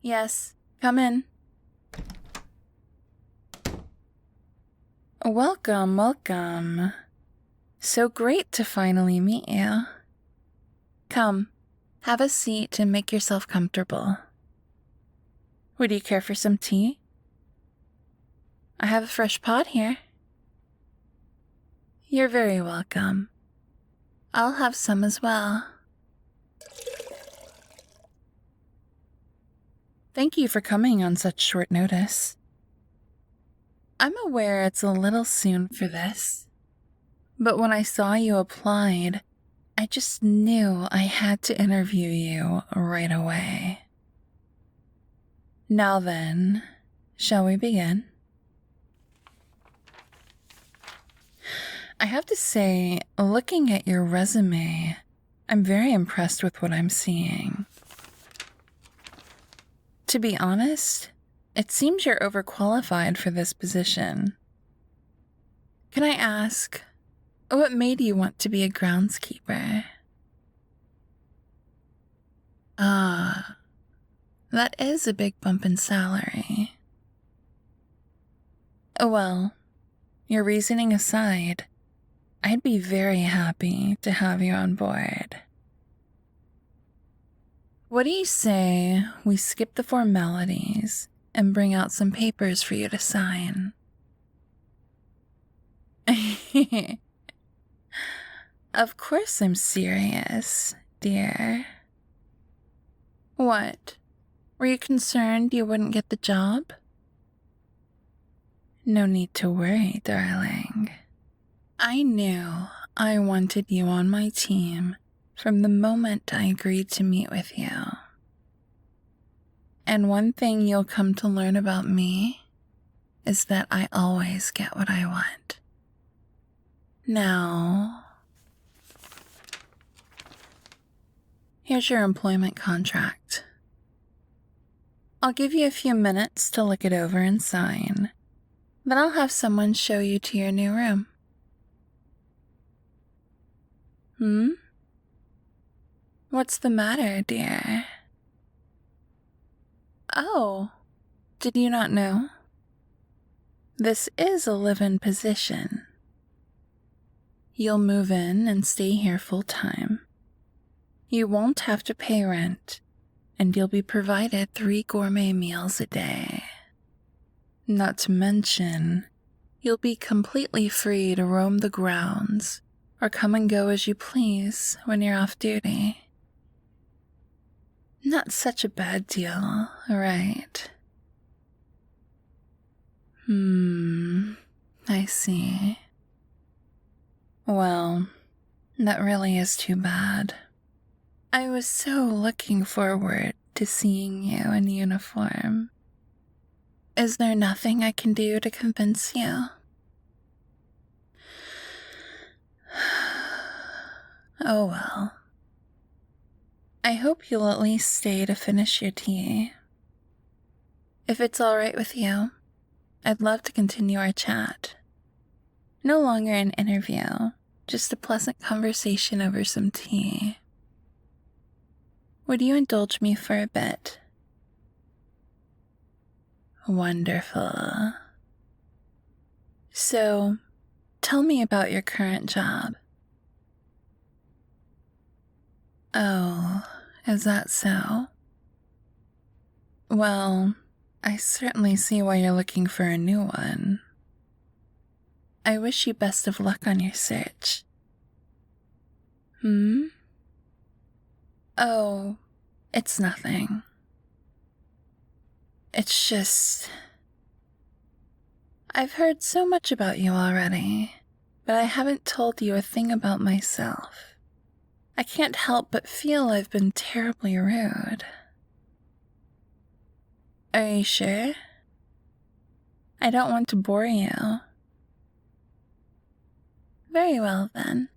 Yes, come in. Welcome, welcome. So great to finally meet you. Come, have a seat and make yourself comfortable. Would you care for some tea? I have a fresh pot here. You're very welcome. I'll have some as well. Thank you for coming on such short notice. I'm aware it's a little soon for this, but when I saw you applied, I just knew I had to interview you right away. Now then, shall we begin? I have to say, looking at your resume, I'm very impressed with what I'm seeing. To be honest, it seems you're overqualified for this position. Can I ask, what made you want to be a groundskeeper? That is a big bump in salary. Well, your reasoning aside, I'd be very happy to have you on board. What do you say we skip the formalities and bring out some papers for you to sign? Of course I'm serious, dear. What? Were you concerned you wouldn't get the job? No need to worry, darling. I knew I wanted you on my team from the moment I agreed to meet with you. And one thing you'll come to learn about me is that I always get what I want. Now, here's your employment contract. I'll give you a few minutes to look it over and sign. Then I'll have someone show you to your new room. What's the matter, dear? Oh, did you not know? This is a live-in position. You'll move in and stay here full-time. You won't have to pay rent, and you'll be provided 3 gourmet meals a day. Not to mention, you'll be completely free to roam the grounds or come and go as you please when you're off duty. Not such a bad deal, right? I see. Well, that really is too bad. I was so looking forward to seeing you in uniform. Is there nothing I can do to convince you? Oh well. I hope you'll at least stay to finish your tea. If it's all right with you, I'd love to continue our chat. No longer an interview, just a pleasant conversation over some tea. Would you indulge me for a bit? Wonderful. So, tell me about your current job. Oh, is that so? Well, I certainly see why you're looking for a new one. I wish you best of luck on your search. Oh, it's nothing. It's just... I've heard so much about you already, but I haven't told you a thing about myself. I can't help but feel I've been terribly rude. Are you sure? I don't want to bore you. Very well, then.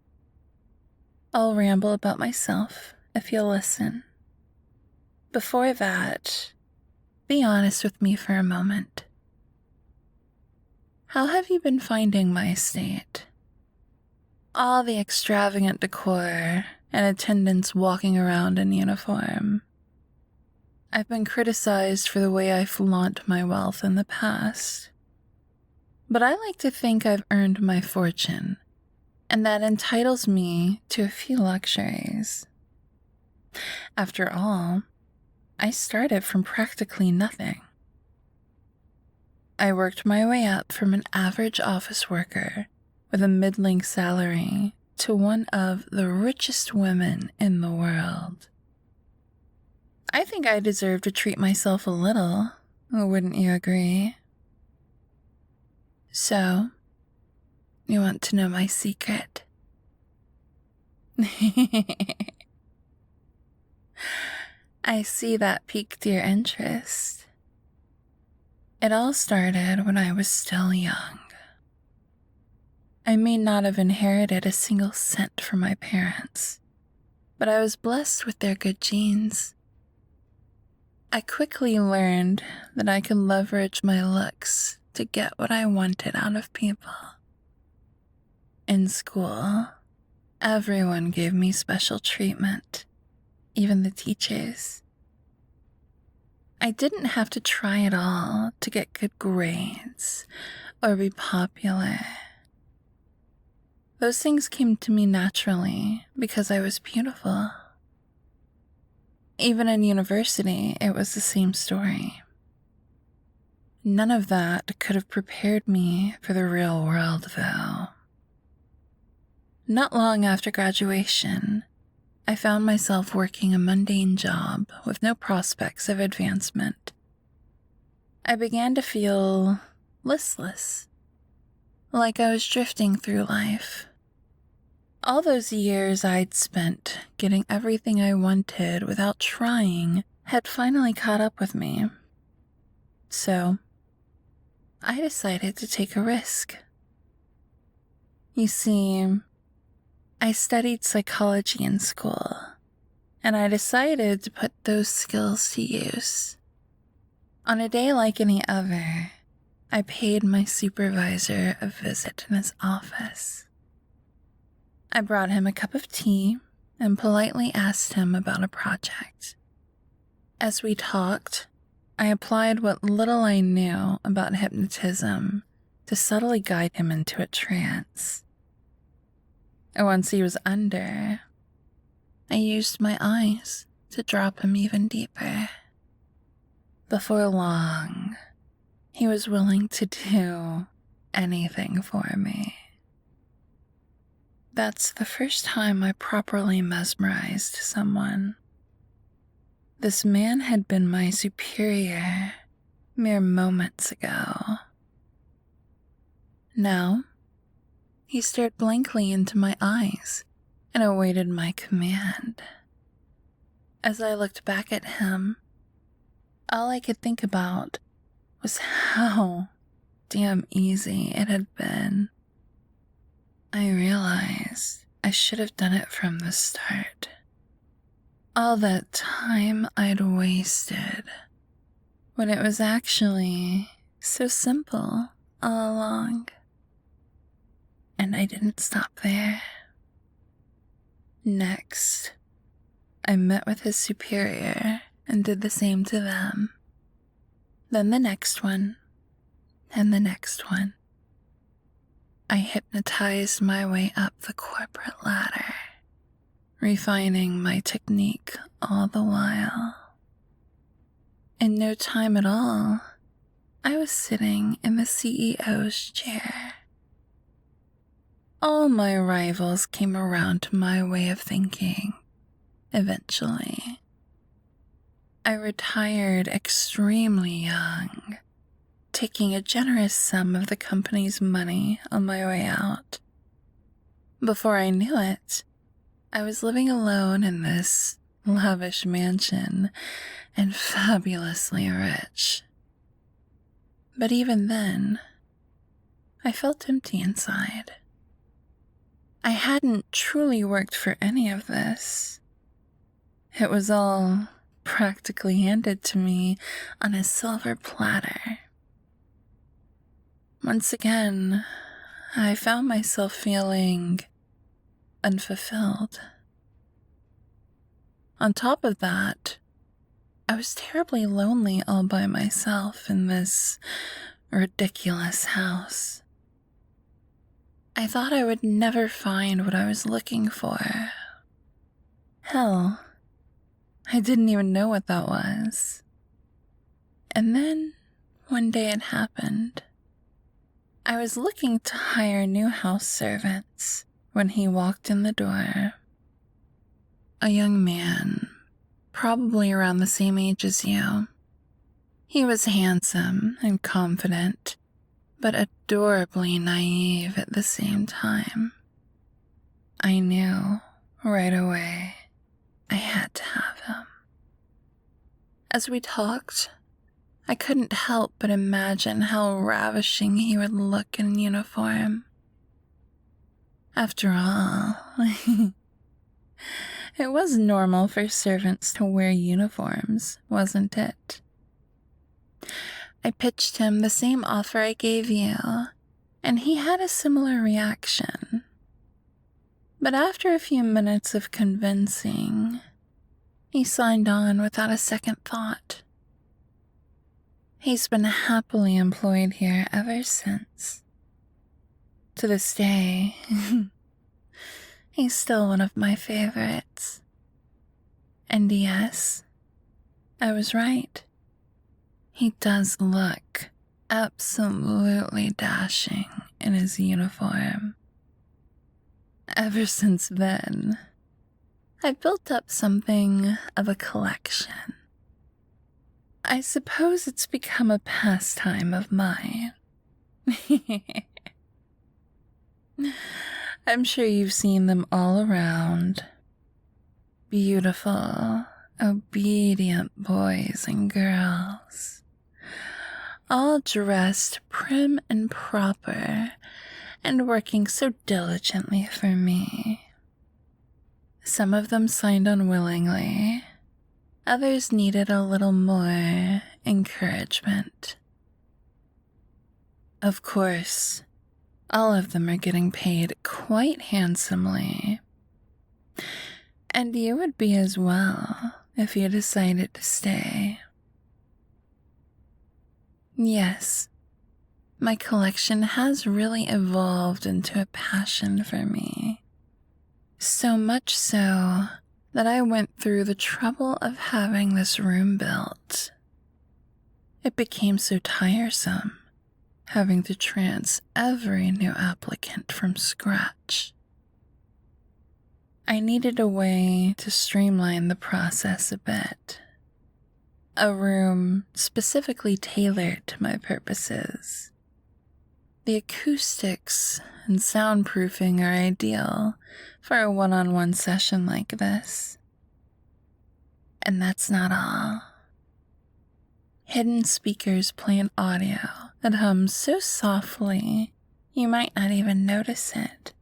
I'll ramble about myself if you'll listen. Before that, be honest with me for a moment. How have you been finding my estate? All the extravagant decor and attendants walking around in uniform. I've been criticized for the way I flaunt my wealth in the past, but I like to think I've earned my fortune, and that entitles me to a few luxuries. After all, I started from practically nothing. I worked my way up from an average office worker with a middling salary to one of the richest women in the world. I think I deserve to treat myself a little, wouldn't you agree? So, you want to know my secret? I see that piqued your interest. It all started when I was still young. I may not have inherited a single cent from my parents, but I was blessed with their good genes. I quickly learned that I could leverage my looks to get what I wanted out of people. In school, everyone gave me special treatment, even the teachers. I didn't have to try at all to get good grades or be popular. Those things came to me naturally because I was beautiful. Even in university, it was the same story. None of that could have prepared me for the real world, though. Not long after graduation, I found myself working a mundane job with no prospects of advancement. I began to feel listless, like I was drifting through life. All those years I'd spent getting everything I wanted without trying had finally caught up with me. So, I decided to take a risk. You see, I studied psychology in school, and I decided to put those skills to use. On a day like any other, I paid my supervisor a visit in his office. I brought him a cup of tea and politely asked him about a project. As we talked, I applied what little I knew about hypnotism to subtly guide him into a trance. Once he was under, I used my eyes to drop him even deeper. Before long, he was willing to do anything for me. That's the first time I properly mesmerized someone. This man had been my superior mere moments ago. Now, he stared blankly into my eyes and awaited my command. As I looked back at him, all I could think about was how damn easy it had been. I realized I should have done it from the start. All that time I'd wasted, when it was actually so simple all along. And I didn't stop there. Next, I met with his superior and did the same to them. Then the next one, and the next one. I hypnotized my way up the corporate ladder, refining my technique all the while. In no time at all, I was sitting in the CEO's chair. All my rivals came around to my way of thinking, eventually. I retired extremely young, taking a generous sum of the company's money on my way out. Before I knew it, I was living alone in this lavish mansion and fabulously rich. But even then, I felt empty inside. I hadn't truly worked for any of this. It was all practically handed to me on a silver platter. Once again, I found myself feeling unfulfilled. On top of that, I was terribly lonely all by myself in this ridiculous house. I thought I would never find what I was looking for. Hell, I didn't even know what that was. And then, one day it happened. I was looking to hire new house servants when he walked in the door. A young man, probably around the same age as you. He was handsome and confident, but adorably naive at the same time. I knew right away I had to have him. As we talked, I couldn't help but imagine how ravishing he would look in uniform. After all, it was normal for servants to wear uniforms, wasn't it? I pitched him the same offer I gave you, and he had a similar reaction. But after a few minutes of convincing, he signed on without a second thought. He's been happily employed here ever since. To this day, he's still one of my favorites. And yes, I was right. He does look absolutely dashing in his uniform. Ever since then, I've built up something of a collection. I suppose it's become a pastime of mine. I'm sure you've seen them all around. Beautiful, obedient boys and girls, all dressed prim and proper and working so diligently for me. Some of them signed on willingly. Others needed a little more encouragement. Of course, all of them are getting paid quite handsomely. And you would be as well if you decided to stay. Yes, my collection has really evolved into a passion for me. So much so that I went through the trouble of having this room built. It became so tiresome, having to trance every new applicant from scratch. I needed a way to streamline the process a bit. A room specifically tailored to my purposes. The acoustics and soundproofing are ideal for a one-on-one session like this. And that's not all. Hidden speakers play an audio that hums so softly you might not even notice it.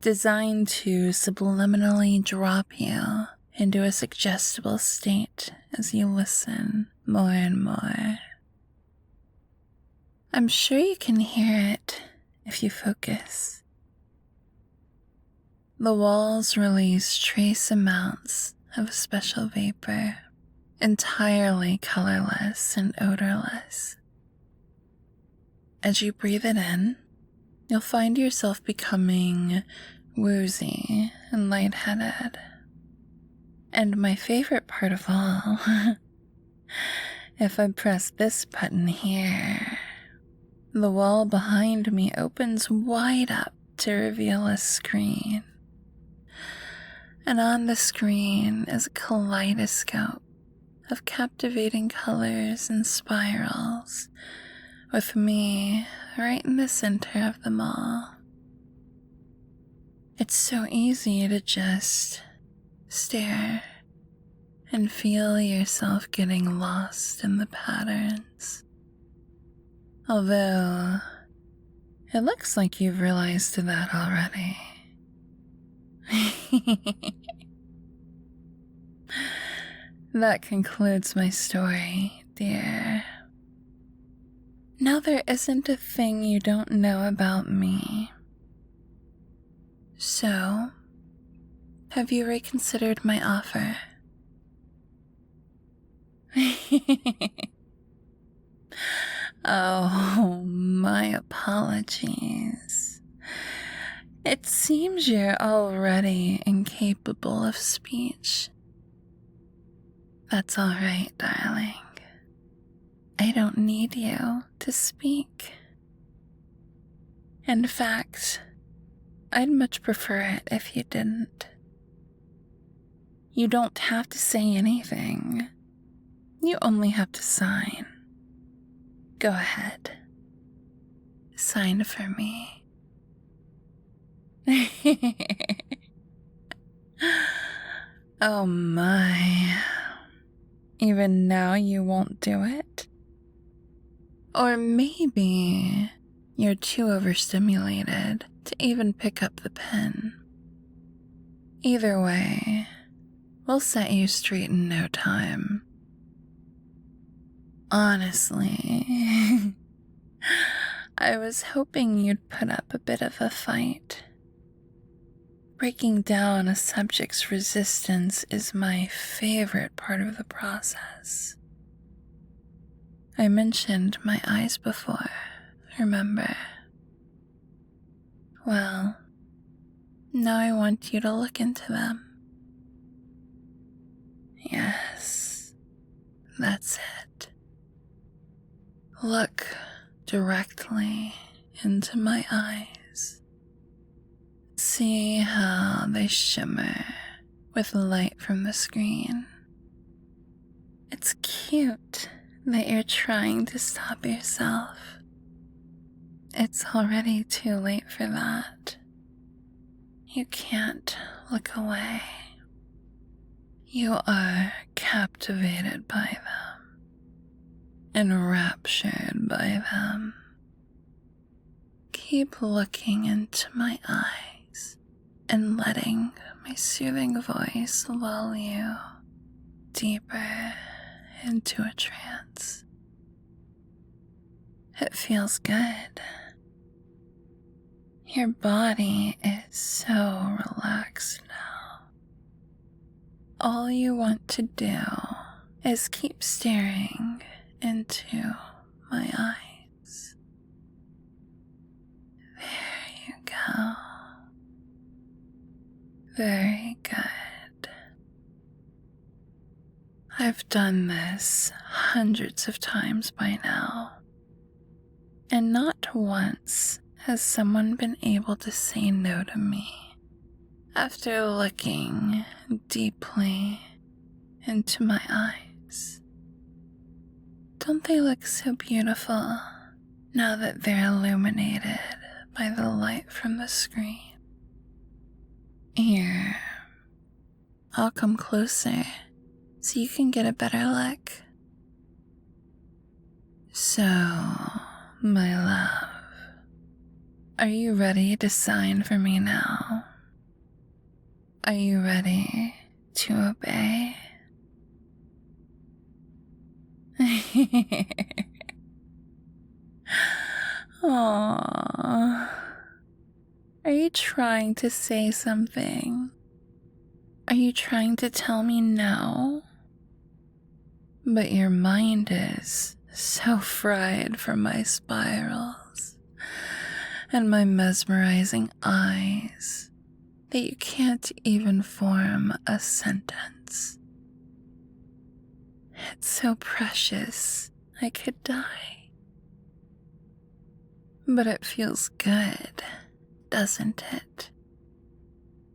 Designed to subliminally drop you into a suggestible state as you listen more and more. I'm sure you can hear it if you focus. The walls release trace amounts of a special vapor, entirely colorless and odorless. As you breathe it in, you'll find yourself becoming woozy and lightheaded. And my favorite part of all, if I press this button here, the wall behind me opens wide up to reveal a screen. And on the screen is a kaleidoscope of captivating colors and spirals, with me right in the center of them all. It's so easy to just stare and feel yourself getting lost in the patterns. Although, it looks like you've realized that already. That concludes my story, dear. Now there isn't a thing you don't know about me. So, have you reconsidered my offer? Oh, my apologies. It seems you're already incapable of speech. That's all right, darling. I don't need you to speak. In fact, I'd much prefer it if you didn't. You don't have to say anything. You only have to sign. Go ahead. Sign for me. Oh my. Even now you won't do it? Or maybe you're too overstimulated to even pick up the pen. Either way, we'll set you straight in no time. Honestly, I was hoping you'd put up a bit of a fight. Breaking down a subject's resistance is my favorite part of the process. I mentioned my eyes before, remember? Well, now I want you to look into them. Yes, that's it. Look directly into my eyes. See how they shimmer with light from the screen. It's cute that you're trying to stop yourself. It's already too late for that. You can't look away. You are captivated by them, enraptured by them. Keep looking into my eyes and letting my soothing voice lull you deeper into a trance. It feels good. Your body is so relaxed now. All you want to do is keep staring into my eyes. There you go. Very good. I've done this hundreds of times by now, and not once has someone been able to say no to me after looking deeply into my eyes. Don't they look so beautiful now that they're illuminated by the light from the screen? Here, I'll come closer so you can get a better look. So, my love, are you ready to sign for me now? Are you ready to obey? Aww. Are you trying to say something? Are you trying to tell me no? But your mind is so fried from my spirals and my mesmerizing eyes that you can't even form a sentence. It's so precious, I could die. But it feels good, doesn't it?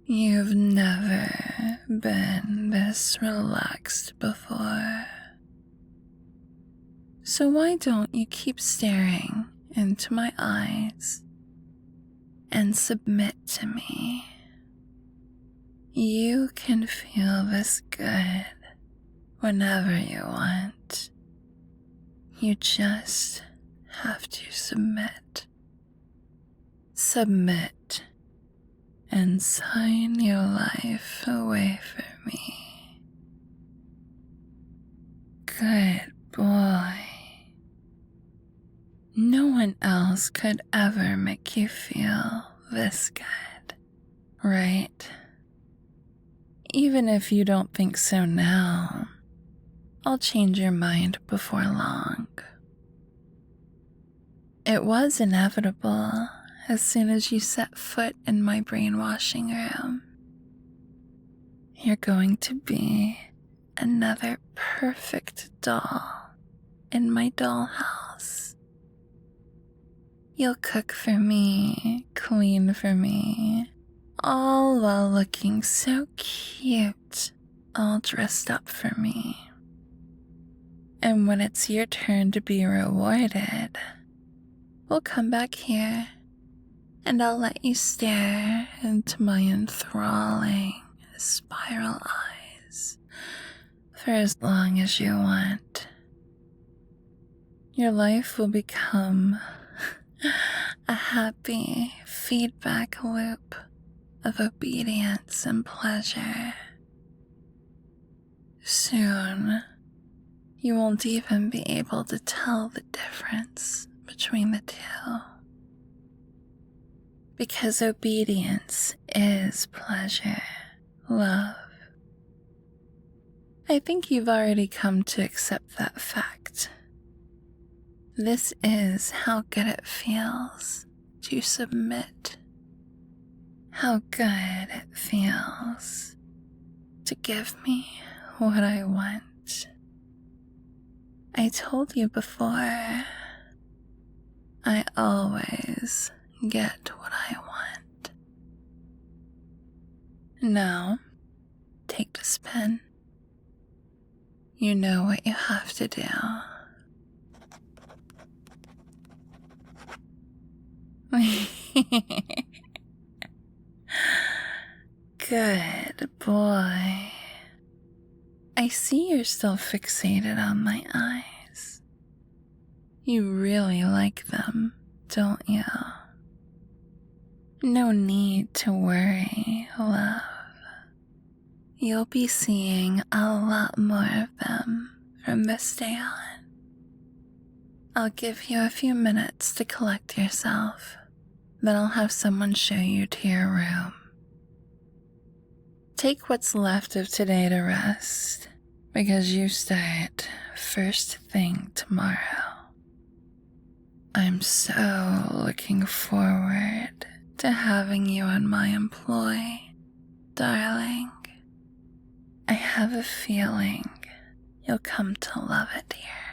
You've never been this relaxed before. So why don't you keep staring into my eyes and submit to me? You can feel this good whenever you want. You just have to submit. Submit and sign your life away for me. Good boy. No one else could ever make you feel this good, right? Even if you don't think so now, I'll change your mind before long. It was inevitable as soon as you set foot in my brainwashing room. You're going to be another perfect doll in my dollhouse. You'll cook for me, clean for me, all while looking so cute, all dressed up for me. And when it's your turn to be rewarded, we'll come back here and I'll let you stare into my enthralling spiral eyes for as long as you want. Your life will become a happy feedback loop of obedience and pleasure. Soon, you won't even be able to tell the difference between the two. Because obedience is pleasure, love. I think you've already come to accept that fact. This is how good it feels to submit. How good it feels to give me what I want. I told you before, I always get what I want. Now, take this pen. You know what you have to do. Good boy. I see you're still fixated on my eyes. You really like them, don't you? No need to worry, love. You'll be seeing a lot more of them from this day on. I'll give you a few minutes to collect yourself, then I'll have someone show you to your room. Take what's left of today to rest, because you start first thing tomorrow. I'm so looking forward to having you in my employ, darling. I have a feeling you'll come to love it here.